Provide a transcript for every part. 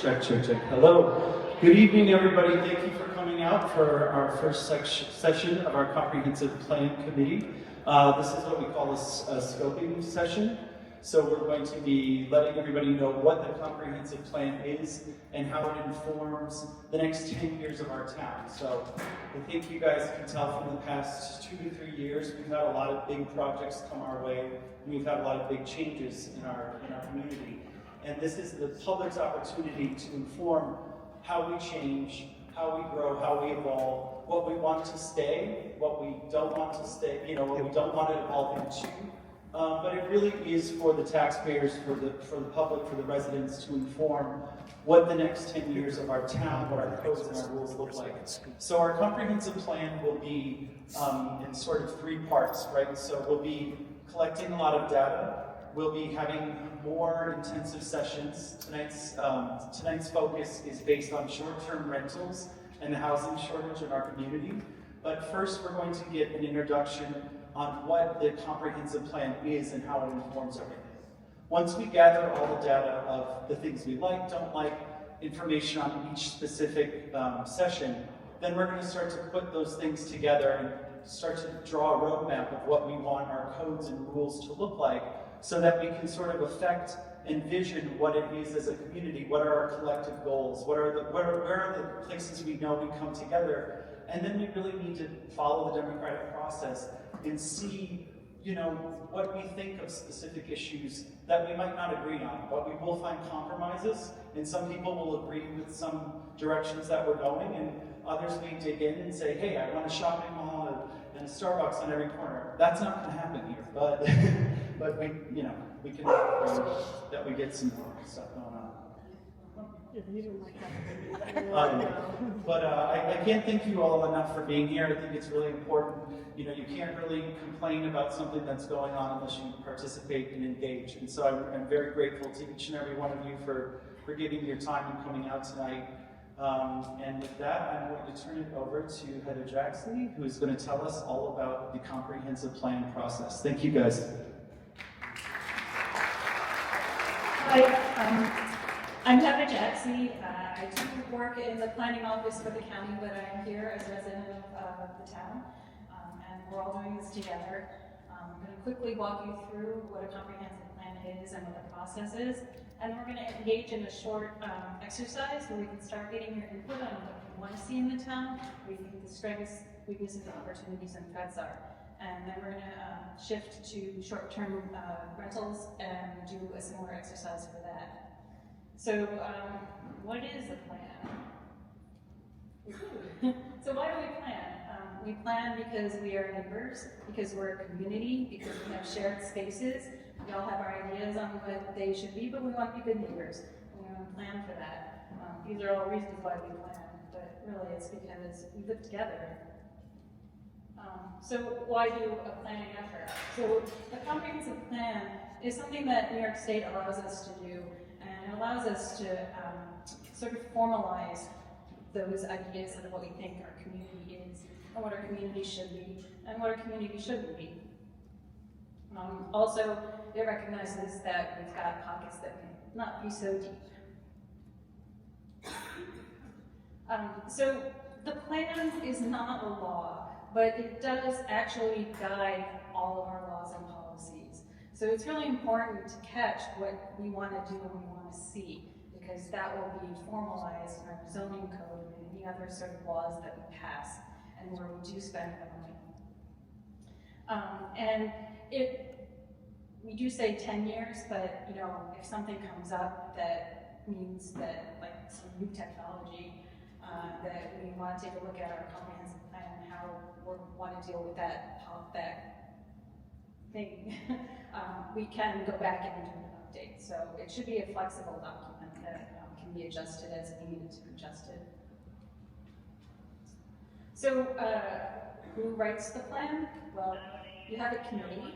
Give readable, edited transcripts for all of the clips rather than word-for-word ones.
Check, check, check. Hello. Good evening, everybody. Thank you for coming out for our first session of our Comprehensive Plan Committee. This is what we call a scoping session. So we're going to be letting everybody know what the comprehensive plan is and how it informs the next 10 years of our town. So I think you guys can tell from the past 2 to 3 years, we've had a lot of big projects come our way. And we've had a lot of big changes in our community. And this is the public's opportunity to inform how we change, how we grow, how we evolve, what we want to stay, what we don't want to stay, what we don't want to evolve into. But it really is for the taxpayers, for the public, for the residents to inform what the next 10 years of our town, what our codes and our rules look like. So our comprehensive plan will be in sort of 3 parts, right? So we'll be collecting a lot of data. We'll be having more intensive sessions. Tonight's focus is based on short-term rentals and the housing shortage in our community. But first, we're going to get an introduction on what the comprehensive plan is and how it informs everything. Once we gather all the data of the things we like, don't like, information on each specific session, then we're going to start to put those things together and start to draw a roadmap of what we want our codes and rules to look like, so that we can sort of affect and vision what it is as a community. What are our collective goals? Where are the places we know we come together? And then we really need to follow the democratic process and see, what we think of specific issues that we might not agree on, but we will find compromises, and some people will agree with some directions that we're going, and others may dig in and say, hey, I want a shopping mall and a Starbucks on every corner. That's not going to happen here, but but we can that we get some more stuff going on. I can't thank you all enough for being here. I think it's really important. You can't really complain about something that's going on unless you participate and engage. And so I'm very grateful to each and every one of you for giving your time and coming out tonight. And with that, I'm going to turn it over to Heather Jackson, who is going to tell us all about the comprehensive plan process. Thank you, guys. Hi, I'm Heather Jackson. I do work in the planning office for the county, but I'm here as a resident of the town, and we're all doing this together. I'm going to quickly walk you through what a comprehensive plan is and what the process is, and we're going to engage in a short exercise where we can start getting your input on what you want to see in the town, what you think the strengths, weaknesses, opportunities, and threats are. And then we're going to shift to short-term rentals and do a similar exercise for that. So, what is a plan? So why do we plan? We plan because we are neighbors, because we're a community, because we have shared spaces. We all have our ideas on what they should be, but we want to be good neighbors. And we want to plan for that. These are all reasons why we plan, but really it's because we live together. So why do a planning effort? So a comprehensive plan is something that New York State allows us to do, and it allows us to sort of formalize those ideas of what we think our community is, and what our community should be, and what our community shouldn't be. Also, it recognizes that we've got pockets that may not be so deep. So the plan is not a law, but it does actually guide all of our laws and policies. So it's really important to catch what we want to do and we want to see, because that will be formalized in our zoning code and any other sort of laws that we pass and where we do spend our money. We do say 10 years, but if something comes up that means that, like some new technology, that we want to take a look at our comprehensive plan and how we want to deal with that thing, we can go back and do an update. So it should be a flexible document that can be adjusted as needed to be adjusted. So who writes the plan? Well, you have a committee.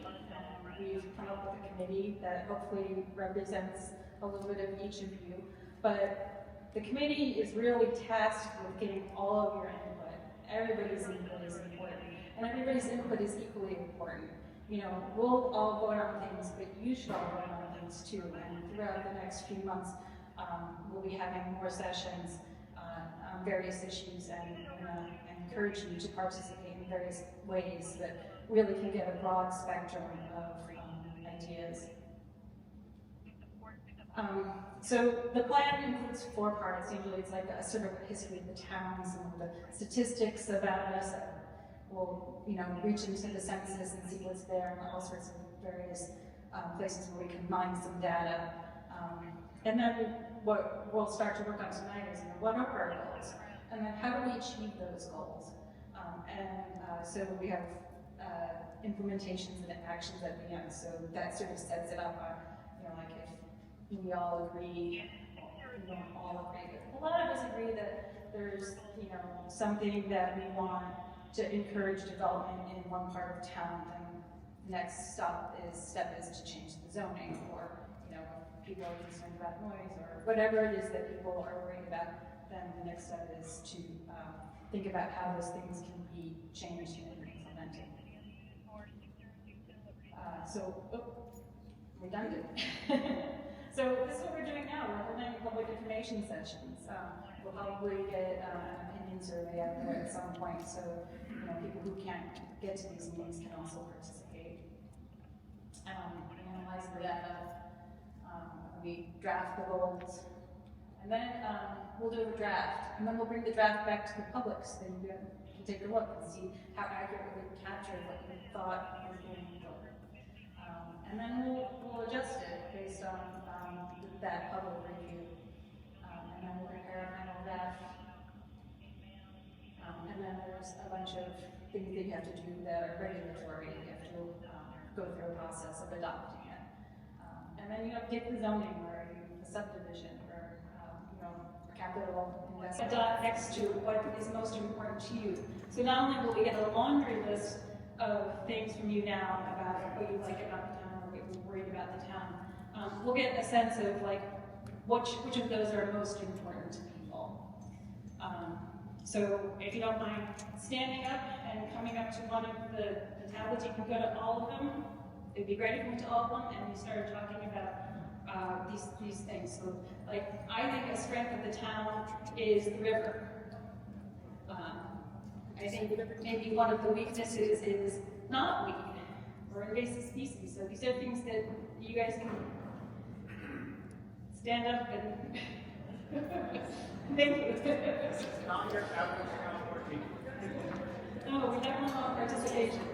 We've come up with a committee that hopefully represents a little bit of each of you. But the committee is really tasked with getting all of your input. Everybody's input is important, and everybody's input is equally important. We'll all vote on things, but you should all vote on things too. And throughout the next few months, We'll be having more sessions on various issues and encourage you to participate in various ways that really can get a broad spectrum of ideas. So the plan includes 4 parts. Usually it's like a sort of history of the town, some of the statistics about us. We'll, reach into the census and see what's there, and all sorts of various places where we can mine some data. And then what we'll start to work on tonight is, what are our goals? And then how do we achieve those goals? So we have implementations and actions at the end. So that sort of sets it up on, like if we all agree, we don't all agree, but a lot of us agree that there's, something that we want to encourage development in one part of town, then the next step is to change the zoning, or, people are concerned about noise, or whatever it is that people are worried about, then the next step is to think about how those things can be changed and implemented. Redundant. So this is what we're doing now. We're holding public information sessions. We'll probably get an opinion survey out there at some point, so people who can't get to these meetings can also participate. We analyze the data. We draft the goals, and then we'll do a draft, and then we'll bring the draft back to the public so you can take a look and see how accurately we captured what you thought was going forward. And then we'll adjust it based on that public review, and then we'll prepare a final draft. And then there's a bunch of things that you have to do that are regulatory. You have to go through a process of adopting it. And then get the zoning, or the subdivision, or capital investment. A dot next to what is most important to you. So not only will we get a laundry list of things from you now about what you like about the town, or what you're worried about the town, we'll get a sense of which of those are most important to people. So if you don't mind standing up and coming up to one of the tablets, you can go to all of them. It'd be great if we went to all of them and we started talking about these things. So, I think a strength of the town is the river. I think maybe one of the weaknesses is not weed or invasive species. So these are things that you guys can stand up and thank you. Not your average town working. No, we definitely want participation.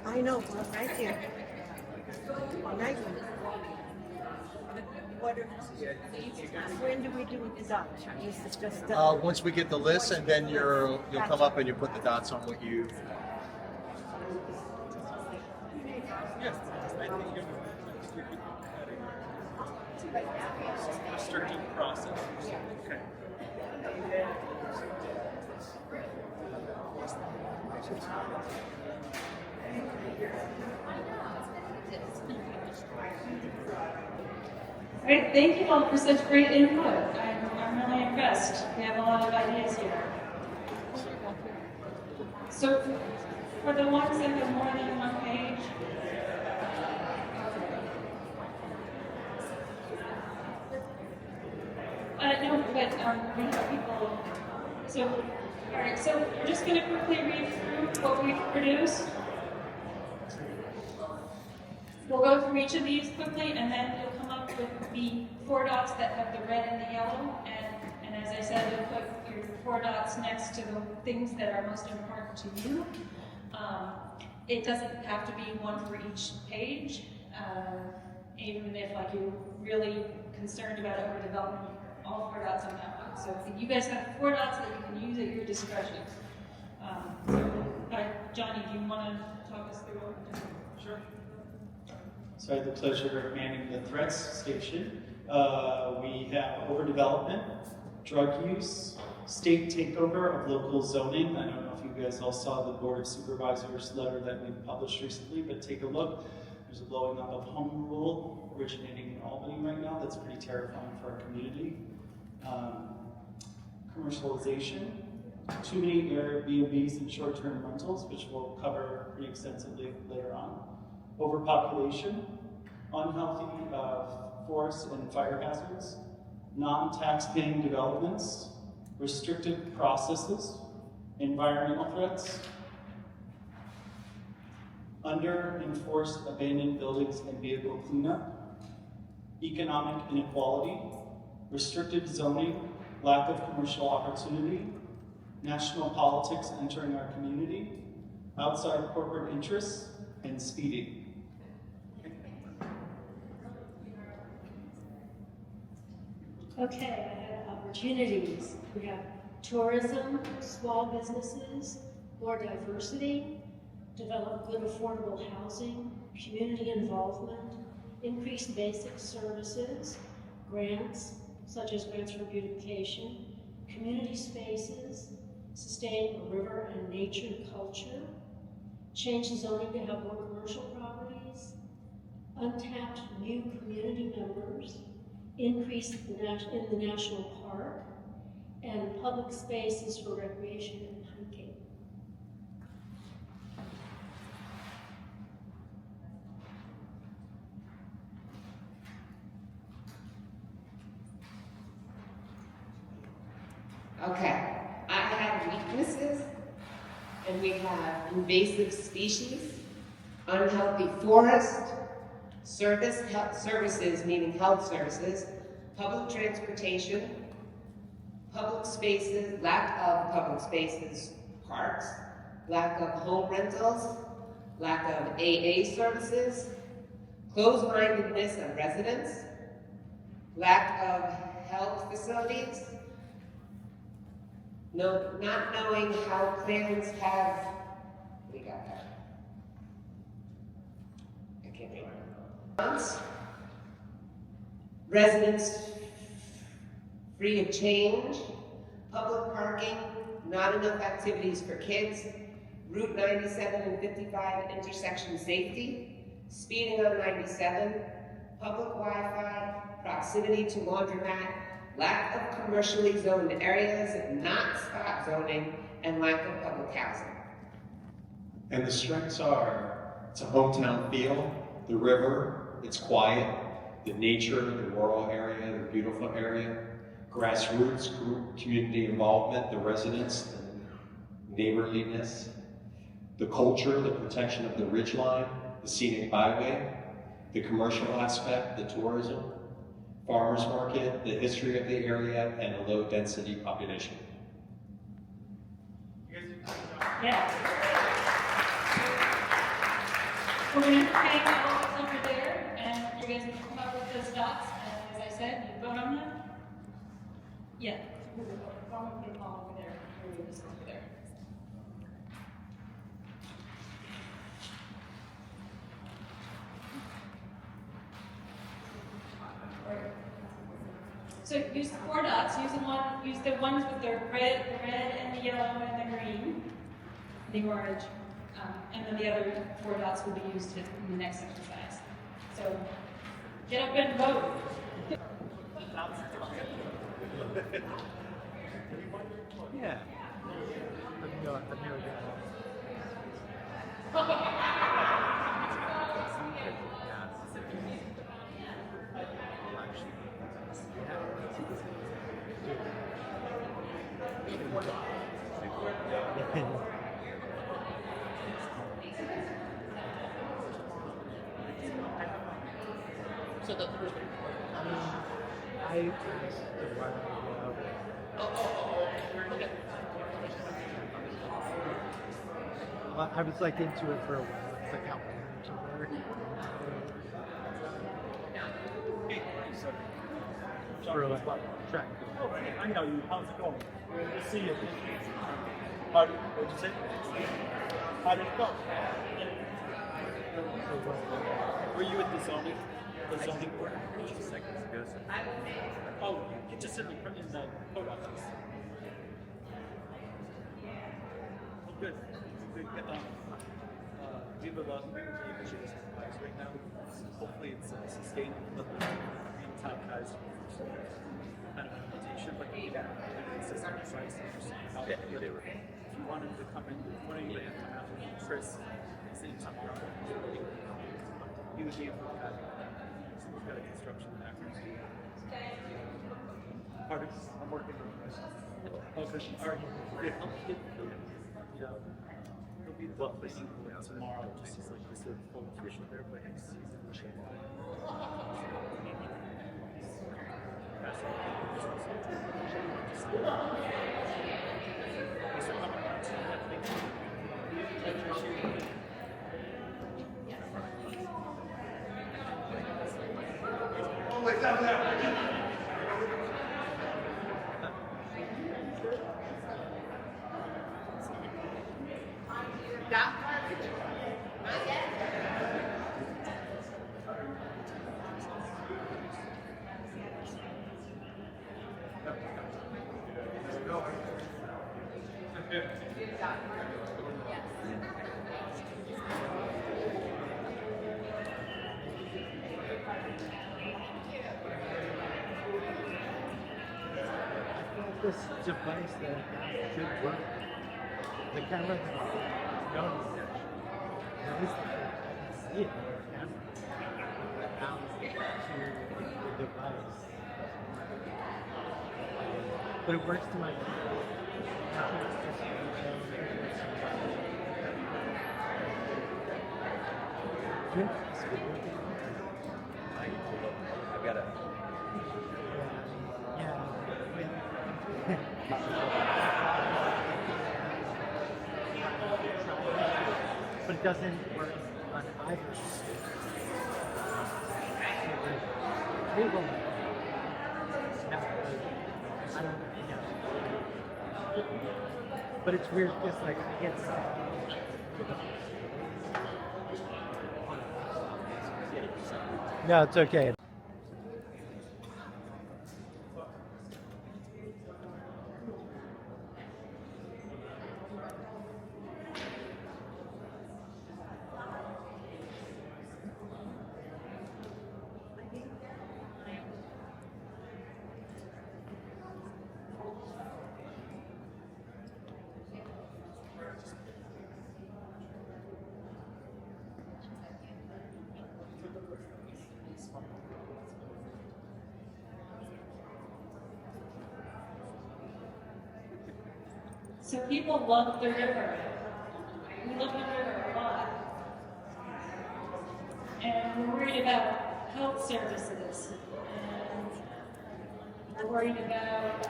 I know, right here. Nice. When do we do the dots? This is just Once we get the list, and then you'll come up and you put the dots on what you. Yes, I think you're starting the process. Okay. Great, thank you all for such great input. I'm really impressed. We have a lot of ideas here. So for the ones that have more than one page, no, but we have people. So, all right. So we're just going to quickly read through what we've produced. We'll go through each of these quickly, and then you'll come up with the 4 dots that have the red and the yellow. And as I said, you'll put your 4 dots next to the things that are most important to you. It doesn't have to be one for each page. Even if like you're really concerned about overdevelopment, all 4 dots on that one. So you guys have 4 dots that you can use at your discretion. Johnny, do you want to talk us through what we're doing? Sure. So I have the pleasure of manning the threats station. We have overdevelopment, drug use, state takeover of local zoning. I don't know if you guys all saw the Board of Supervisors letter that we published recently, but take a look. There's a blowing up of home rule originating in Albany right now. That's pretty terrifying for our community. Commercialization, too many Airbnbs and short-term rentals, which we'll cover pretty extensively later on. Overpopulation, unhealthy forests and fire hazards, non-tax-paying developments, restrictive processes, environmental threats, under-enforced abandoned buildings and vehicle cleanup, economic inequality, restrictive zoning, lack of commercial opportunity, national politics entering our community, outside corporate interests, and speeding. Okay, I have opportunities. We have tourism, small businesses, more diversity, develop good affordable housing, community involvement, increased basic services, grants, such as grants for beautification, community spaces, sustain river and nature culture, change the zoning to have more commercial properties, untapped new community members, increase in the national park, and public spaces for recreation and hiking. Okay, I have weaknesses, and we have invasive species, unhealthy forest, services, meaning health services, public transportation, public spaces, lack of public spaces, parks, lack of home rentals, lack of AA services, closed-mindedness of residents, lack of health facilities, not knowing how plans have, we got that. I can't remember. Residents free of change, public parking, not enough activities for kids, Route 97 and 55 intersection safety, speeding on 97, public Wi-Fi, proximity to laundromat, lack of commercially zoned areas, not spot zoning, and lack of public housing. And the strengths are, it's a hometown feel, the river, it's quiet, the nature, the rural area, the beautiful area, grassroots, community involvement, the residents, the neighborliness, the culture, the protection of the ridgeline, the scenic byway, the commercial aspect, the tourism, farmers market, the history of the area, and a low density population. Yeah. We're going to hang all this over there, and you guys can come up with those dots, and as I said, you vote on them. Yeah. I'm going to put them all over there. We're going to just over there. So use the 4 dots. Use the ones with the red and the yellow and the green, the orange, and then the other 4 dots will be used in the next exercise. So get up and vote. Yeah. Let me know again. So the first I asked a while ago. Well, I was like into it for a while. It's like how to work. For like track. Oh, I know you. How's it going? Good to see you. What'd you say? How did it go? Were you at the zoning? The zoning board? just seconds ago. Oh, you just in the code office. Oh, good. Good. We have a lot of issues right now. Hopefully it's sustained. Time guys kind of invitation, but consistent advice. Yeah, they were. If you wanted to come in, when are you going to come out with Chris? Same time around. He would be able to have. He's got a construction background. Pardon? I'm working on it. Okay. All right. Yeah. He'll be the placing tomorrow, just as like this full official there, but he's This device that I got should work. The camera that I don't at least I can see it on the camera. Out to the device. But it works to my I've got a. But it doesn't work on either. Cable. I don't know. But it's weird because like I get No, it's okay. So people love the river. We love the river a lot. And we're worried about health services. And we're worried about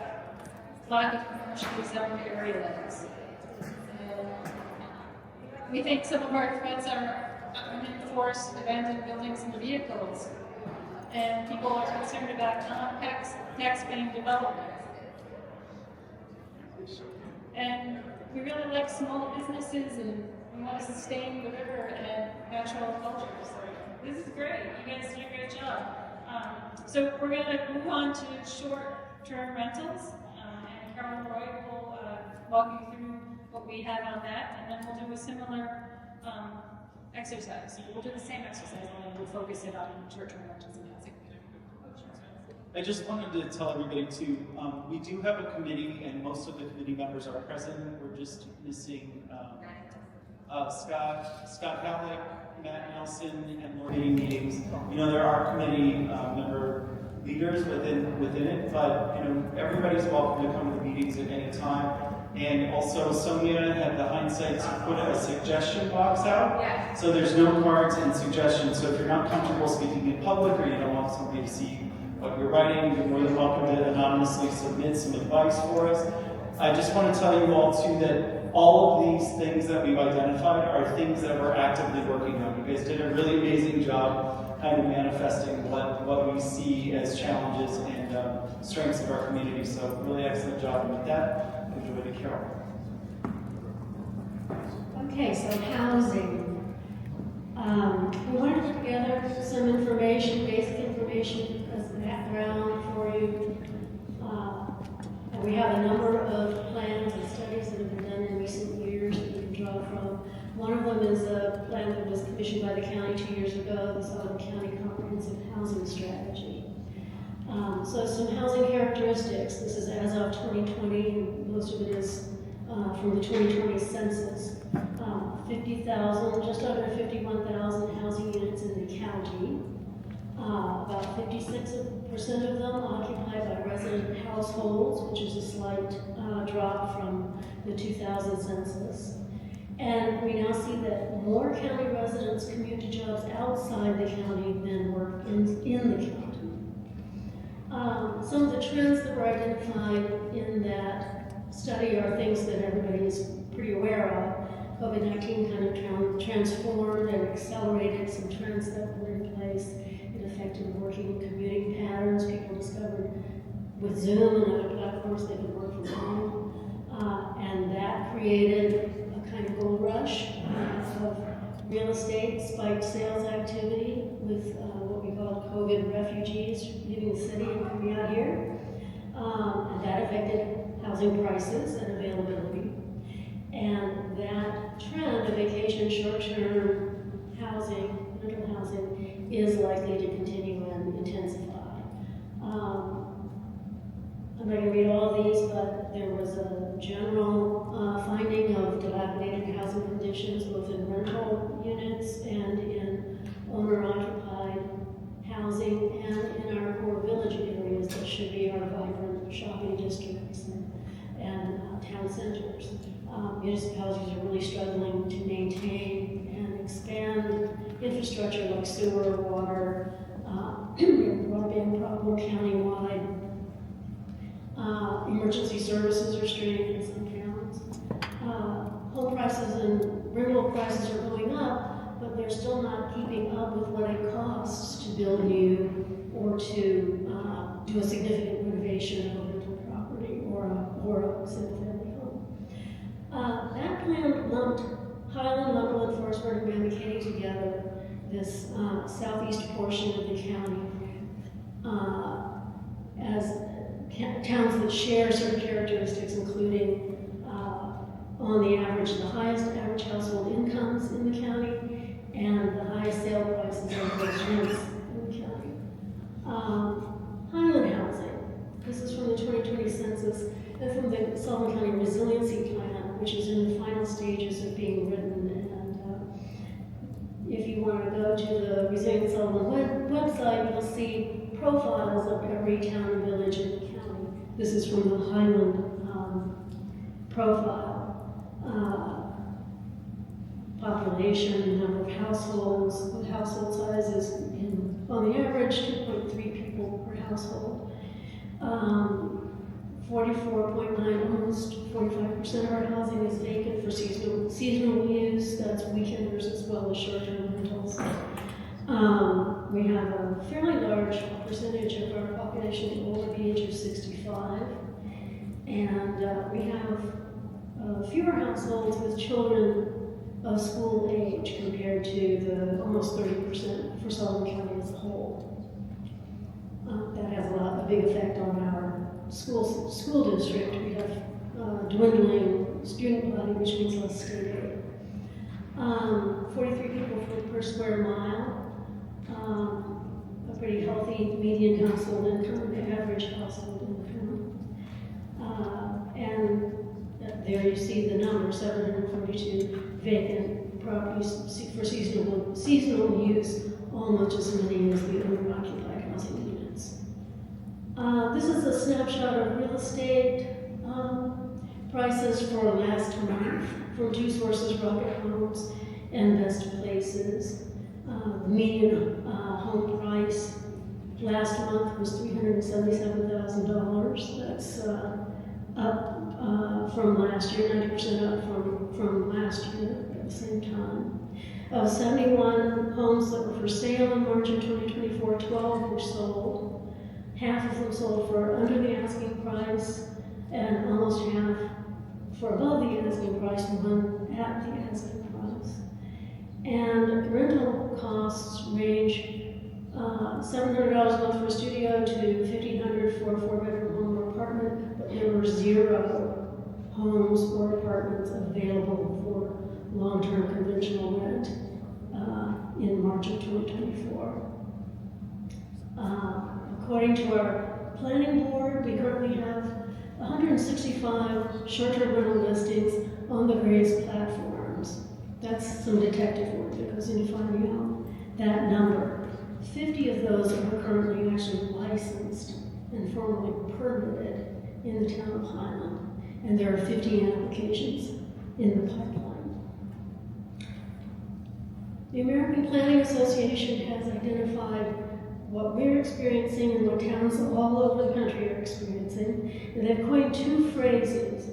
lack of commercially zoned areas. And we think some of our threats are unenforced abandoned buildings and vehicles. And people are concerned about non-tax-paying development. And we really like small businesses and we want to sustain the river and natural cultures. This is great. You guys did a great job. So we're going to move on to short-term rentals. And Carol Roy will walk you through what we have on that. And then we'll do a similar exercise. We'll do the same exercise and we'll focus it on short-term rentals and housing. I just wanted to tell everybody too, we do have a committee and most of the committee members are present. We're just missing Scott Halleck, Matt Nelson, and Lori meetings. You know, there are committee member leaders within it, but you know, everybody's welcome to come to the meetings at any time. And also, Sonia had the hindsight to put a suggestion box out. Yeah. So there's no cards and suggestions. So if you're not comfortable speaking in public or you don't want somebody to see what you're writing, you're more than welcome to anonymously submit some advice for us. I just want to tell you all too that all of these things that we've identified are things that we're actively working on. You guys did a really amazing job kind of manifesting what we see as challenges and strengths of our community. So really excellent job. And with that, enjoy the Carol. Okay, so housing. We wanted to put together some information, basic information as background for you. And we have a number of plans and studies that have been done in recent years that we can draw from. One of them is a plan that was commissioned by the county 2 years ago, the Southern County Comprehensive Housing Strategy. So some housing characteristics. This is as of 2020, and most of it is from the 2020 census. 50,000, just under 51,000 housing units in the county. About 56% of them occupied by resident households, which is a slight drop from the 2000 census. And we now see that more county residents commute to jobs outside the county than work in the county. Some of the trends that were identified in that study are things that everybody is pretty aware of. COVID-19 kind of transformed and accelerated some trends that were in place. It affected working and commuting patterns. People discovered with Zoom and other platforms they could work from home. And that created a kind of gold rush of real estate, spiked sales activity with what we call COVID refugees leaving the city and coming out here. And that affected housing prices and availability. And that trend of vacation, short-term housing, rental housing, is likely to continue and intensify. I'm not going to read all these, but there was a general finding of dilapidated housing conditions, both in rental units and in owner-occupied housing, and in our core village areas that should be our vibrant shopping districts and town centers. Municipalities are really struggling to maintain and expand infrastructure like sewer, water, broadband problem countywide. Emergency services are strained in some towns. Home prices and rental prices are going up, but they're still not keeping up with what it costs to build new or to do a significant renovation of a rental property or a single-family home. That plan lumped Highland, Lumberland, Forestburg, and Mammy together, this southeast portion of the county, as towns that share certain characteristics, including on the average, the highest average household incomes in the county and the highest sale prices of those units in the county. Highland housing. This is from the 2020 census and from the Sullivan County Resiliency Plan, which is in the final stages of being written. And if you want to go to the Resilient Sullivan website, you'll see profiles of every town and village in the county. This is from the Highland profile. Population, number of households, with household sizes on the average 2.3 people per household. 44.9, almost 45% of our housing is vacant for seasonal use. That's weekenders as well as short-term rentals. We have a fairly large percentage of our population over the age of 65. And we have fewer households with children of school age compared to the almost 30% for Sullivan County as a whole. That has a big effect on our school district. We have dwindling student body, which means less state aid. 43 people per square mile. A pretty healthy median household income, the average household income. And there you see the number, 742 vacant properties for seasonal use, almost as many as the owner-occupied housing units. This is a snapshot of real estate prices for last month from two sources, Rocket Homes and Best Places. The median home price last month was $377,000. That's up from last year, 90% up from last year at the same time. Of 71 homes that were for sale in March of 2024, 12 were sold. Half of them sold for under the asking price, and almost half for above the asking price, and one at the asking price. And rental costs range $700 a month for a studio to $1,500 for a 4-bedroom home or apartment, but there were 0 homes or apartments available for long-term conventional rent in March of 2024. According to our planning board, we currently have 165 short-term rental listings on the various platforms. That's some detective work that goes into finding out that number. 50 of those are currently actually licensed and formally permitted in the town of Highland, and there are 50 applications in the pipeline. The American Planning Association has identified what we're experiencing and what towns all over the country are experiencing, and they've coined 2 phrases.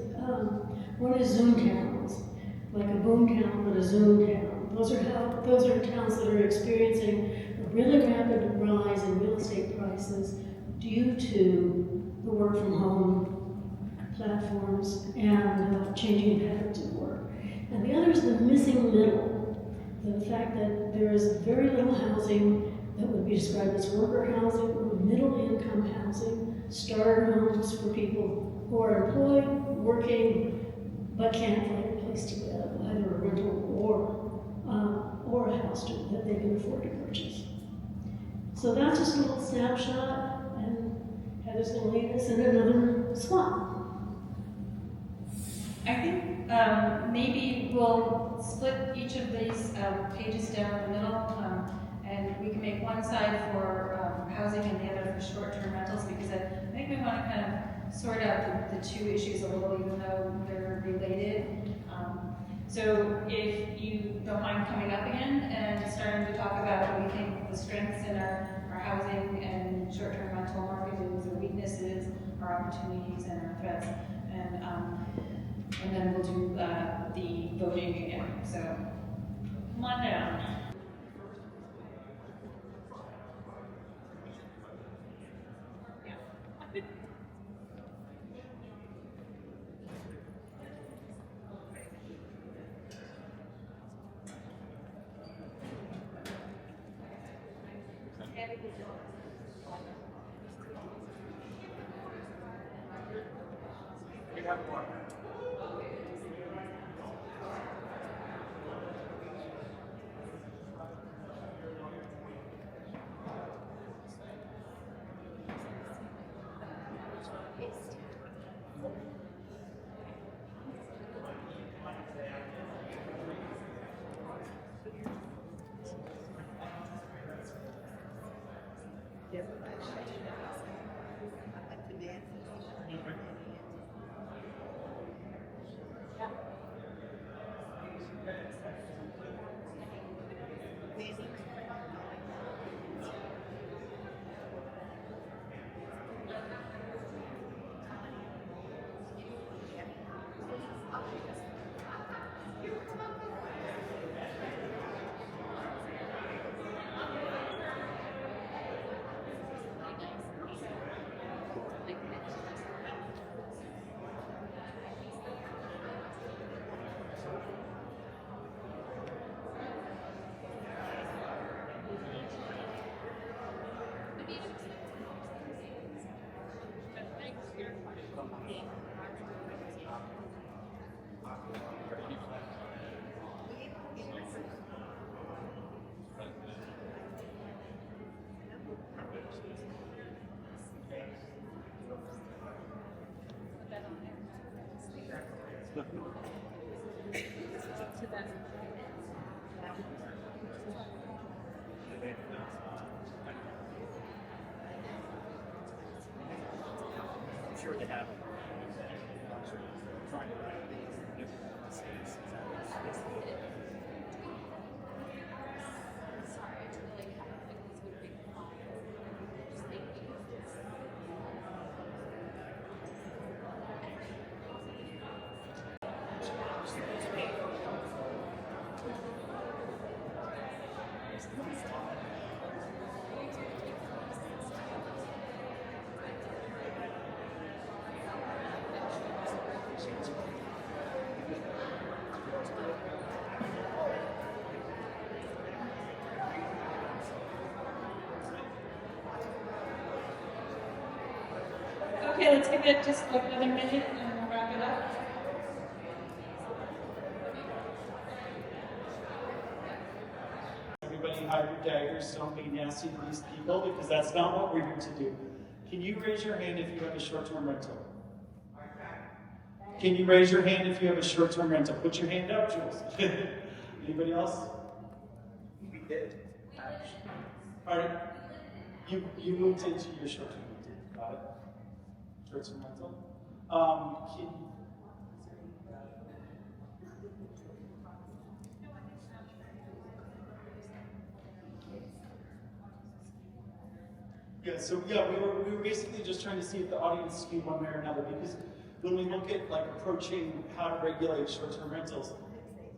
One is Zoom towns, like a boom town, but a Zoom town. Those are towns that are experiencing a really rapid rise in real estate prices due to the work from home platforms and changing patterns of work. And the other is the missing middle, the fact that there is very little housing that would be described as worker housing or middle income housing, starter homes for people who are employed, working, but can't find a place to live, either a rental or a house that they can afford to purchase. So that's just a little snapshot, and Heather's going to lead us in another swap. I think maybe we'll split each of these pages down the middle, and we can make one side for housing and the other for short-term rentals, because I think we want to kind of sort out the 2 issues a little, even though they're related. So if you don't mind coming up again and starting to talk about what we think the strengths in our housing and short-term rental market is, our weaknesses, our opportunities, and our threats. And then we'll do the voting again. So come on down. I'm sure they have. Trying to write different states. Okay, let's give it just like another minute and then we'll wrap it up. Everybody hide your daggers, don't be nasty to these people, because that's not what we're here to do. Can you raise your hand if you have a short-term rental? Can you raise your hand if you have a short-term rental? Put your hand up, Jules. Anybody else? We did. Pardon? You moved into your short-term rental. Got it. Short-term rental. We were basically just trying to see if the audience skewed one way or another, because when we look at like approaching how to regulate short-term rentals,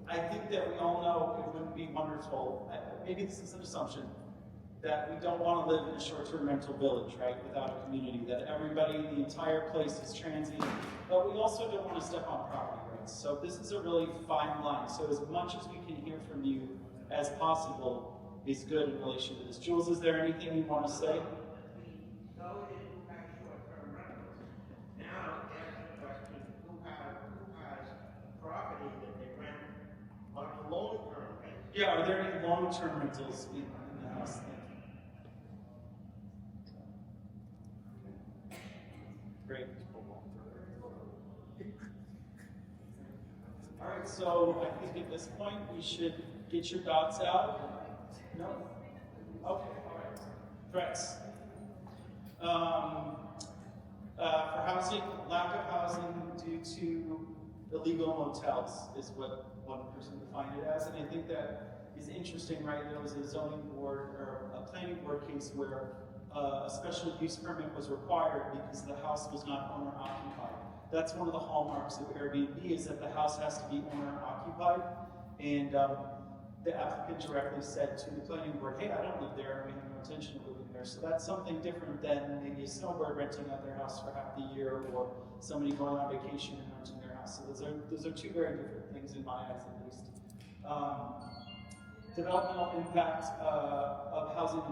I think that we all know it wouldn't be wonderful, maybe this is an assumption, that we don't want to live in a short-term rental village, right, without a community, that everybody, the entire place is transient, but we also don't want to step on property rights. So this is a really fine line. So as much as we can hear from you as possible is good in relation to this. Jules, is there anything you want to say? Those who have short-term rentals now ask the question, who has property that they rent on a long-term basis? Yeah, are there any long-term rentals in the house? Great. All right, so I think at this point we should get your dots out. No? Okay, all right. Threats. For housing, lack of housing due to illegal motels is what one person defined it as, and I think that is interesting, right? There was a zoning board or a planning board case where a special use permit was required because the house was not owner occupied. That's one of the hallmarks of Airbnb, is that the house has to be owner occupied, and the applicant directly said to the planning board, hey, I don't live there, I have no intention of living there. So that's something different than maybe a snowbird renting out their house for half the year, or somebody going on vacation and renting their house. So those are two very different things in my eyes, at least. Developmental impact of housing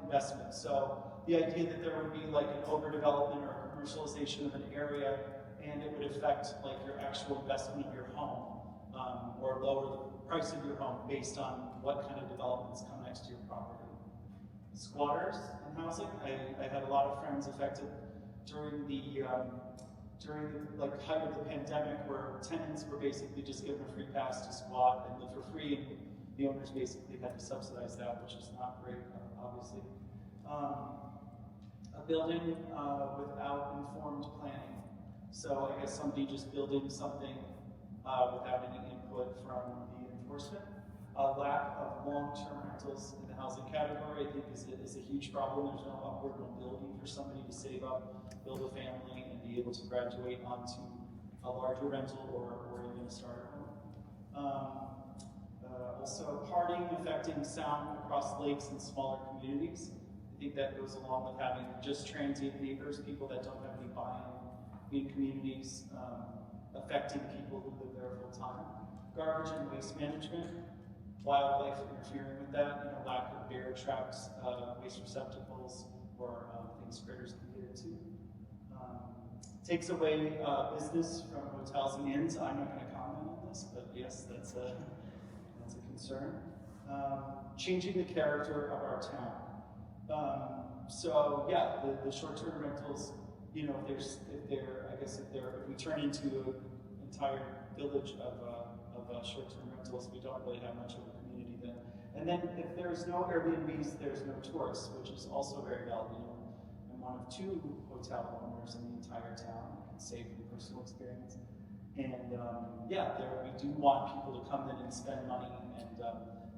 investment. So the idea that there would be like an overdevelopment or commercialization of an area, and it would affect like your actual investment of your home, or lower the price of your home based on what kind of developments come next to your property. Squatters in housing. I had a lot of friends affected during the like height of the pandemic, where tenants were basically just given a free pass to squat and live for free, and the owners basically had to subsidize that, which is not great, obviously. A building without informed planning. So I guess somebody just building something without any input from the enforcement. A lack of long-term rentals in the housing category, I think, is a huge problem. There's no upward mobility for somebody to save up, build a family, and be able to graduate onto a larger rental or even a starter home. Also, partying affecting sound across lakes and smaller communities. I think that goes along with having just transient neighbors, people that don't have any buy-in in communities, affecting people who live there full time. Garbage and waste management, wildlife interfering with that, lack of bear traps, waste receptacles, or things critters can get into. Takes away business from hotels and inns. I'm not going to comment on this, but yes, that's a concern. Changing the character of our town. So yeah, the short-term rentals, if we turn into an entire village of short-term rentals. We don't really have much of a community then. And then if there's no Airbnbs, there's no tourists, which is also very valuable. I'm one of 2 hotel owners in the entire town. I can say from personal experience. And yeah, we do want people to come in and spend money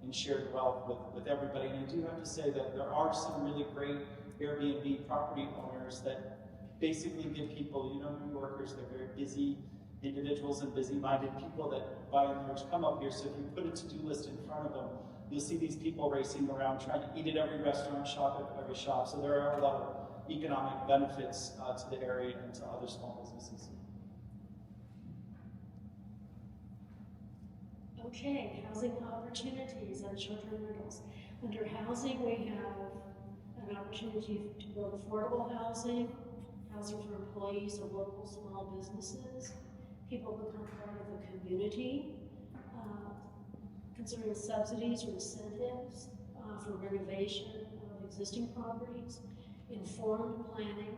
and share the wealth with everybody. And I do have to say that there are some really great Airbnb property owners that basically give people, New Yorkers, they're very busy individuals and busy-minded people that by and large come up here. So if you put a to-do list in front of them, you'll see these people racing around trying to eat at every restaurant, shop at every shop. So there are a lot of economic benefits to the area and to other small businesses. Okay, housing opportunities and short-term rentals. Under housing, we have an opportunity to build affordable housing, housing for employees of local small businesses. People become part of the community, considering subsidies or incentives for renovation of existing properties, informed planning,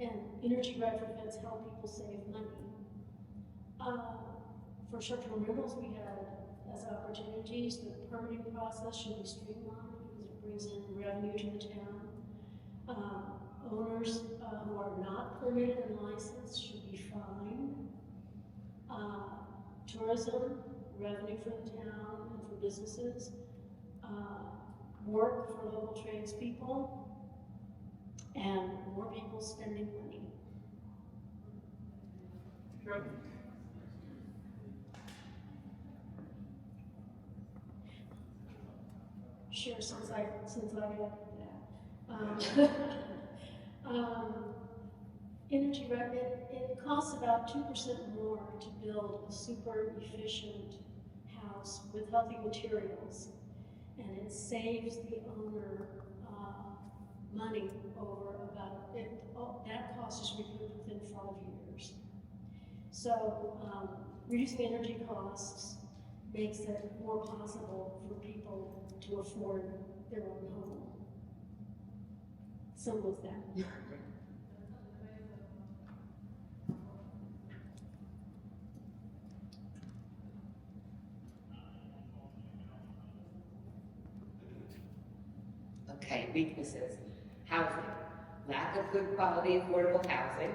and energy retrofits help people save money. For short-term rentals, we have as opportunities, the permitting process should be streamlined because it brings in revenue to the town. Owners who are not permitted and licensed should be fined. Tourism, revenue for the town and for businesses. Work for local tradespeople, and more people spending money. Sure, since I got that. Energy revenue, it costs about 2% more to build a super efficient house with healthy materials, and it saves the owner money over that cost is recouped within 5 years. So reducing energy costs makes it more possible for people to afford their own home. Simple as that. Okay, weaknesses. Housing. Lack of good quality affordable housing.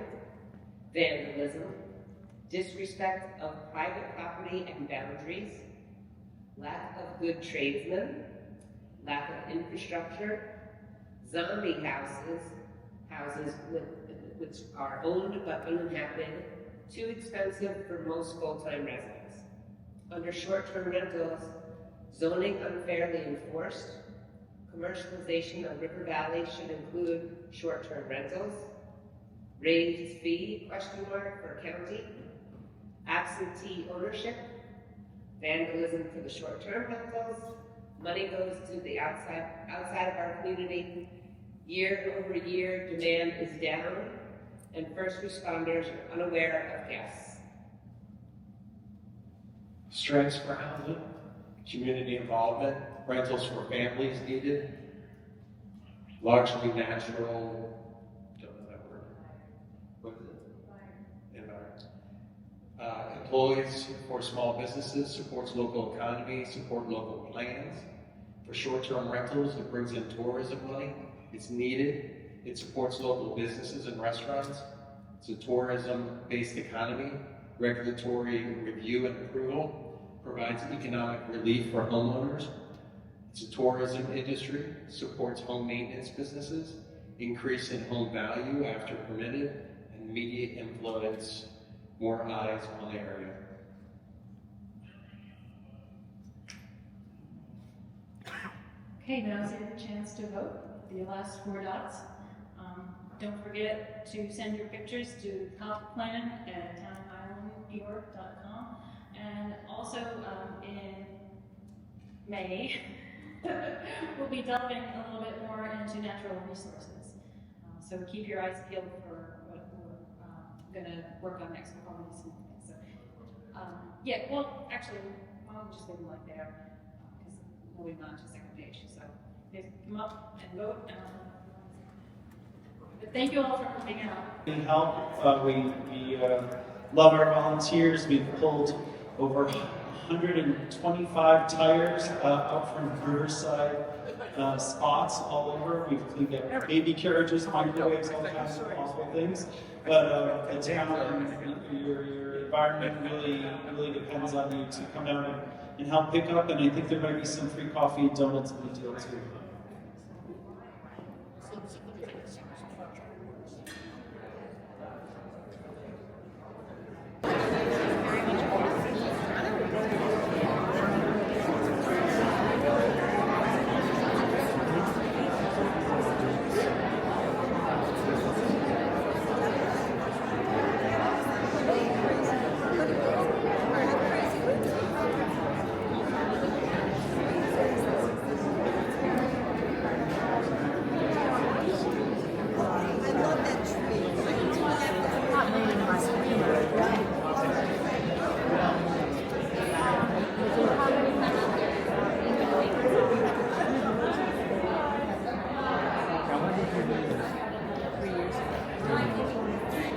Vandalism. Disrespect of private property and boundaries. Lack of good tradesmen. Lack of infrastructure. Zombie houses. Houses which are owned but uninhabited. Too expensive for most full-time residents. Under short-term rentals, zoning unfairly enforced. Commercialization of River Valley should include short-term rentals. Raised fee, ? For county. Absentee ownership. Vandalism for the short-term rentals. Money goes to the outside of our community. Year over year, demand is down, and first responders are unaware of guests. Strengths for housing, community involvement, rentals for families needed, largely natural, don't know that word. What is it? Environment. Employees for small businesses, supports local economy, support local plans. For short-term rentals, it brings in tourism money. It's needed. It supports local businesses and restaurants. It's a tourism-based economy. Regulatory review and approval. Provides economic relief for homeowners. It's a tourism industry. Supports home maintenance businesses. Increase in home value after permitted. And media influence. More eyes on the area. Okay, now's your chance to vote. The last 4 dots. Don't forget to send your pictures to complan@townhighlandnewyork.com. And also in May, we'll be delving a little bit more into natural resources. So keep your eyes peeled for what we're going to work on next. We'll probably do some things. So, yeah, well, actually, I'll just leave them like they are because we'll move on to the second page. So you guys come up and vote. But thank you all for coming out. We help. We love our volunteers. We've pulled over 125 tires out from Riverside spots all over. We've cleaned up baby carriages, microwaves, all kinds of awful things. But the town and your environment really depends on you to come out and help pick up. And I think there might be some free coffee and donuts in the deal too.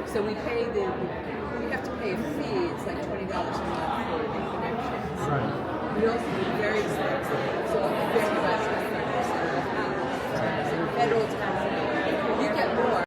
So we have to pay a fee, it's like $20 a month for the connections. Right. We also do very